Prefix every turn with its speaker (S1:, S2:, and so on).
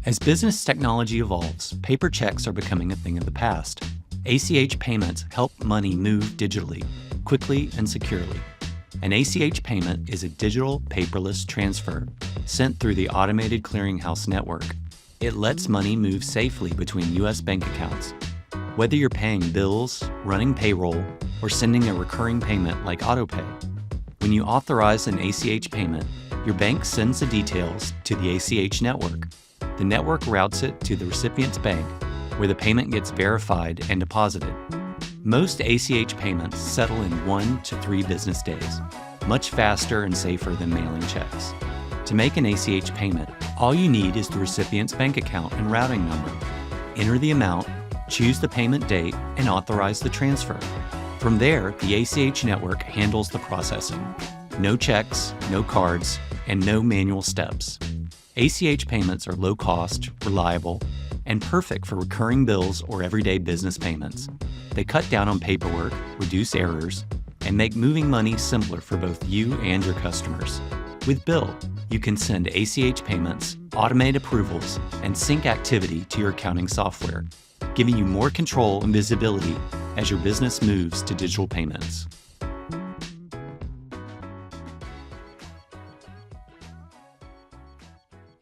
S1: As business technology evolves, paper checks are becoming a thing of the past. ACH payments help money move digitally, quickly and securely. An ACH payment is a digital, paperless transfer sent through the automated clearinghouse network. It lets money move safely between U.S. bank accounts. Whether you're paying bills, running payroll, or sending a recurring payment like autopay. When you authorize an ACH payment, your bank sends the details to the ACH network. The network routes it to the recipient's bank, where the payment gets verified and deposited. Most ACH payments settle in 1 to 3 business days, much faster and safer than mailing checks. To make an ACH payment, all you need is the recipient's bank account and routing number. Enter the amount, choose the payment date, and authorize the transfer. From there, the ACH network handles the processing. No checks, no cards, and no manual steps. ACH payments are low cost, reliable, and perfect for recurring bills or everyday business payments. They cut down on paperwork, reduce errors, and make moving money simpler for both you and your customers. With Bill, you can send ACH payments, automate approvals, and sync activity to your accounting software, giving you more control and visibility as your business moves to digital payments.